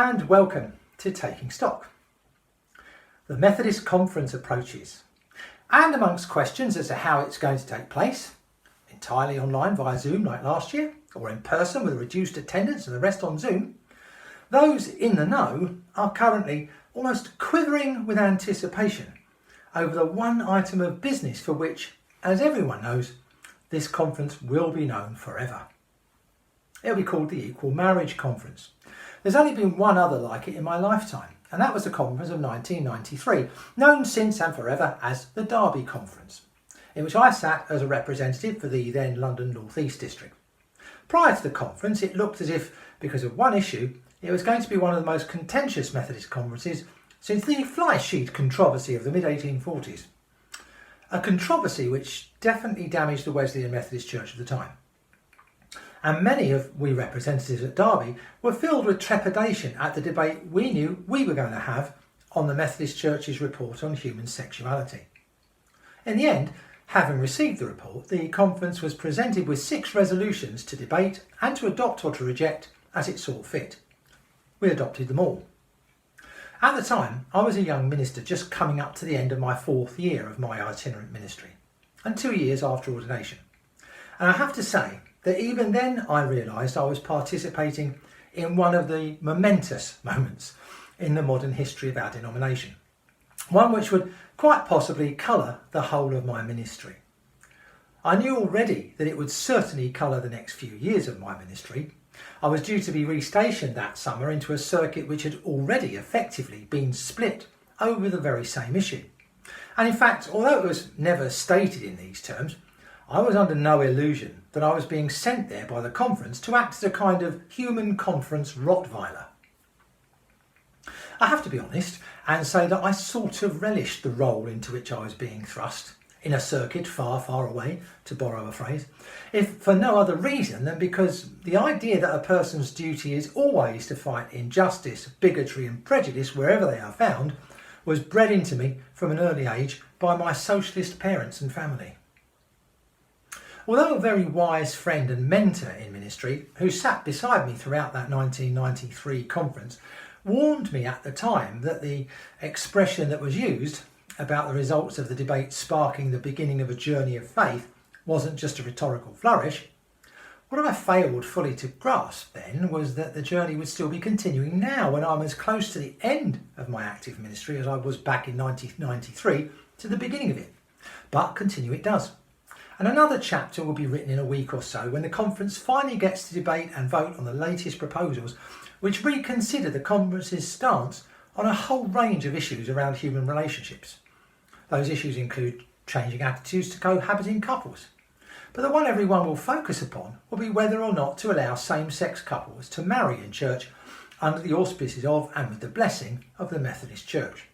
and welcome to Taking Stock. The Methodist conference approaches, and amongst questions as to how it's going to take place, entirely online via Zoom like last year, or in person with a reduced attendance and the rest on Zoom, those in the know are currently almost quivering with anticipation over the one item of business for which, as everyone knows, this conference will be known forever. It'll be called the Equal Marriage Conference. There's only been one other like it in my lifetime, and that was the conference of 1993, known since and forever as the Derby Conference, in which I sat as a representative for the then London North East District. Prior to the conference, it looked as if, because of one issue, it was going to be one of the most contentious Methodist conferences since the fly sheet controversy of the mid-1840s. A controversy which definitely damaged the Wesleyan Methodist Church of the time. And many of we representatives at Derby were filled with trepidation at the debate we knew we were going to have on the Methodist Church's report on human sexuality. In the end, having received the report, the conference was presented with 6 resolutions to debate and to adopt or to reject as it saw fit. We adopted them all. At the time, I was a young minister just coming up to the end of my 4th year of my itinerant ministry, and 2 years after ordination. And I have to say that even then I realised I was participating in one of the momentous moments in the modern history of our denomination, one which would quite possibly colour the whole of my ministry. I knew already that it would certainly colour the next few years of my ministry. I was due to be restationed that summer into a circuit which had already effectively been split over the very same issue. And in fact, although it was never stated in these terms, I was under no illusion that I was being sent there by the conference to act as a kind of human conference Rottweiler. I have to be honest and say that I sort of relished the role into which I was being thrust, in a circuit far, far away, to borrow a phrase, if for no other reason than because the idea that a person's duty is always to fight injustice, bigotry and prejudice wherever they are found was bred into me from an early age by my socialist parents and family. Although a very wise friend and mentor in ministry, who sat beside me throughout that 1993 conference, warned me at the time that the expression that was used about the results of the debate sparking the beginning of a journey of faith wasn't just a rhetorical flourish, what I failed fully to grasp then was that the journey would still be continuing now when I'm as close to the end of my active ministry as I was back in 1993 to the beginning of it. But continue it does. And another chapter will be written in a week or so when the conference finally gets to debate and vote on the latest proposals which reconsider the conference's stance on a whole range of issues around human relationships. Those issues include changing attitudes to cohabiting couples. But the one everyone will focus upon will be whether or not to allow same-sex couples to marry in church under the auspices of and with the blessing of the Methodist Church.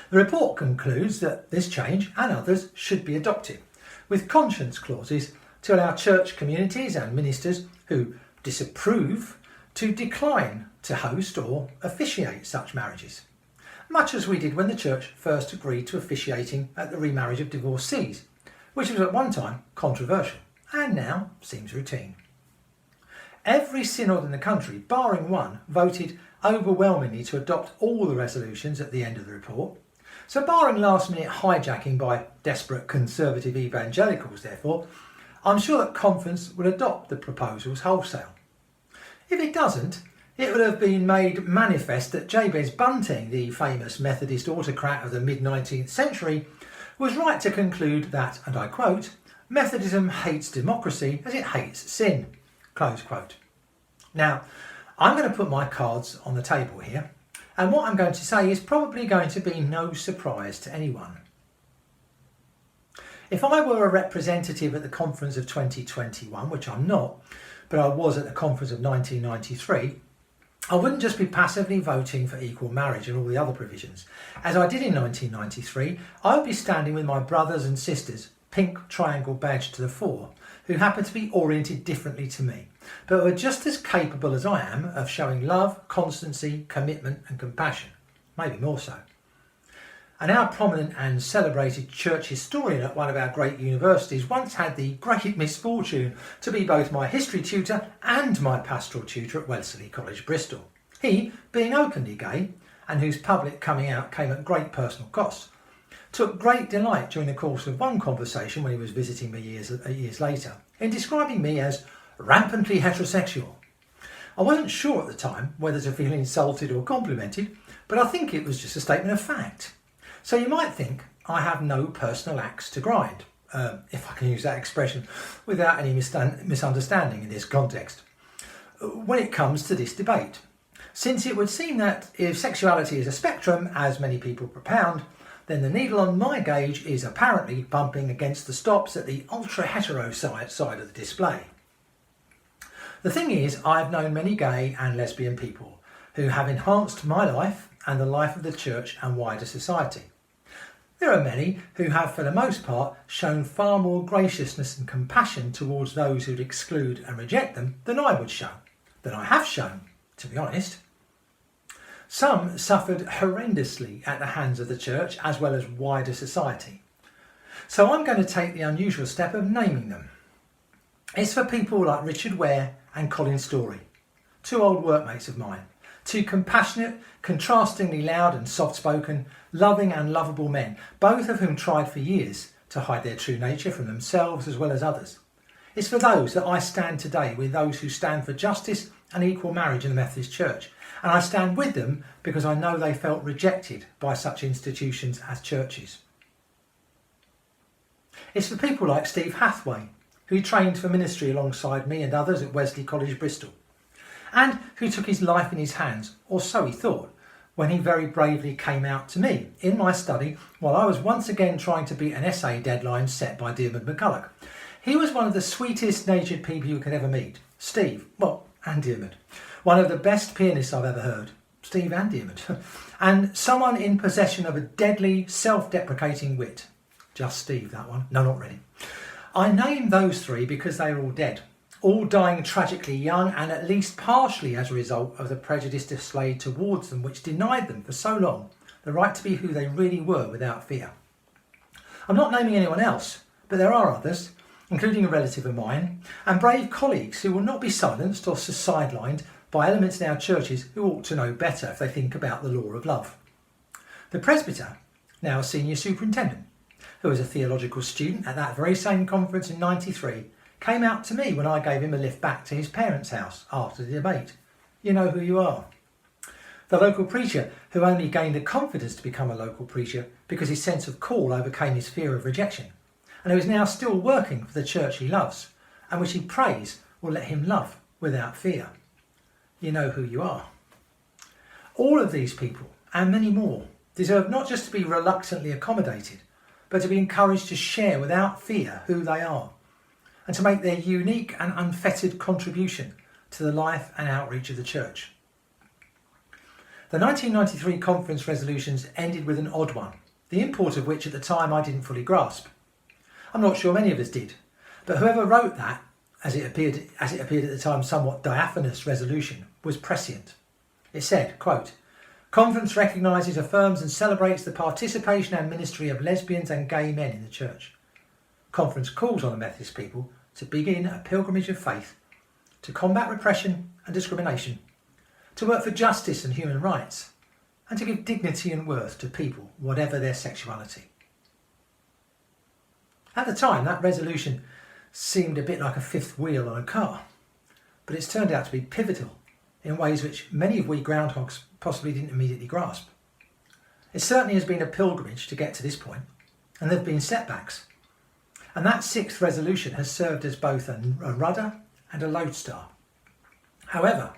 The report concludes that this change and others should be adopted, with conscience clauses to allow church communities and ministers who disapprove to decline to host or officiate such marriages, much as we did when the church first agreed to officiating at the remarriage of divorcees, which was at one time controversial and now seems routine. Every synod in the country, barring one, voted overwhelmingly to adopt all the resolutions at the end of the report. So barring last-minute hijacking by desperate conservative evangelicals, therefore, I'm sure that conference will adopt the proposals wholesale. If it doesn't, it will have been made manifest that Jabez Bunting, the famous Methodist autocrat of the mid-19th century, was right to conclude that, and I quote, "Methodism hates democracy as it hates sin," close quote. Now, I'm going to put my cards on the table here, and what I'm going to say is probably going to be no surprise to anyone. If I were a representative at the conference of 2021, which I'm not, but I was at the conference of 1993, I wouldn't just be passively voting for equal marriage and all the other provisions. As I did in 1993, I would be standing with my brothers and sisters, pink triangle badge to the fore, who happen to be oriented differently to me, but were just as capable as I am of showing love, constancy, commitment and compassion, maybe more so. And our prominent and celebrated church historian at one of our great universities once had the great misfortune to be both my history tutor and my pastoral tutor at Wellesley College, Bristol. He, being openly gay, and whose public coming out came at great personal cost, took great delight during the course of one conversation when he was visiting me years later in describing me as rampantly heterosexual. I wasn't sure at the time whether to feel insulted or complimented, but I think it was just a statement of fact. So you might think I have no personal axe to grind, if I can use that expression, without any misunderstanding in this context, when it comes to this debate. Since it would seem that if sexuality is a spectrum, as many people propound, then the needle on my gauge is apparently bumping against the stops at the ultra-hetero side of the display. The thing is, I've known many gay and lesbian people who have enhanced my life and the life of the church and wider society. There are many who have, for the most part, shown far more graciousness and compassion towards those who'd exclude and reject them than I would show, than I have shown, to be honest. Some suffered horrendously at the hands of the church as well as wider society. So I'm going to take the unusual step of naming them. It's for people like Richard Ware and Colin Story, two old workmates of mine, two compassionate, contrastingly loud and soft-spoken, loving and lovable men, both of whom tried for years to hide their true nature from themselves as well as others. It's for those that I stand today with those who stand for justice and equal marriage in the Methodist Church, and I stand with them because I know they felt rejected by such institutions as churches. It's for people like Steve Hathaway, who trained for ministry alongside me and others at Wesley College, Bristol, and who took his life in his hands, or so he thought, when he very bravely came out to me in my study while I was once again trying to beat an essay deadline set by Diarmuid McCulloch. He was one of the sweetest natured people you could ever meet. Steve, and Diarmuid. One of the best pianists I've ever heard. Steve and Diarmuid. And someone in possession of a deadly, self-deprecating wit. Just Steve, that one. No, not really. I name those three because they are all dead. All dying tragically young and at least partially as a result of the prejudice displayed towards them which denied them for so long the right to be who they really were without fear. I'm not naming anyone else, but there are others, including a relative of mine, and brave colleagues who will not be silenced or sidelined by elements in our churches who ought to know better if they think about the law of love. The presbyter, now a senior superintendent, who was a theological student at that very same conference in '93, came out to me when I gave him a lift back to his parents' house after the debate. You know who you are. The local preacher, who only gained the confidence to become a local preacher because his sense of call overcame his fear of rejection, and who is now still working for the church he loves, and which he prays will let him love without fear. You know who you are. All of these people, and many more, deserve not just to be reluctantly accommodated, but to be encouraged to share without fear who they are, and to make their unique and unfettered contribution to the life and outreach of the church. The 1993 conference resolutions ended with an odd one, the import of which at the time I didn't fully grasp. I'm not sure many of us did, but whoever wrote that, as it appeared at the time somewhat diaphanous resolution, was prescient. It said, quote, "Conference recognises, affirms and celebrates the participation and ministry of lesbians and gay men in the church. Conference calls on the Methodist people to begin a pilgrimage of faith, to combat repression and discrimination, to work for justice and human rights, and to give dignity and worth to people, whatever their sexuality." At the time, that resolution seemed a bit like a fifth wheel on a car, but it's turned out to be pivotal in ways which many of we groundhogs possibly didn't immediately grasp. It certainly has been a pilgrimage to get to this point, and there have been setbacks. And that sixth resolution has served as both a rudder and a lodestar. However,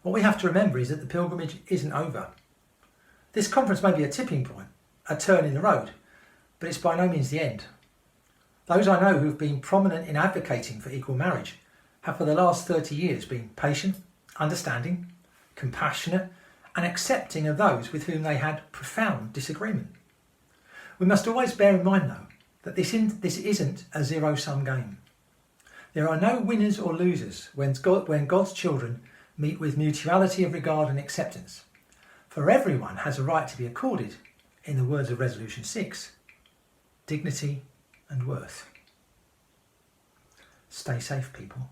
what we have to remember is that the pilgrimage isn't over. This conference may be a tipping point, a turn in the road, but it's by no means the end. Those I know who have been prominent in advocating for equal marriage have for the last 30 years been patient, understanding, compassionate and accepting of those with whom they had profound disagreement. We must always bear in mind, though, that this isn't a zero-sum game. There are no winners or losers when God's children meet with mutuality of regard and acceptance. For everyone has a right to be accorded, in the words of Resolution 6, dignity and worth. Stay safe, people.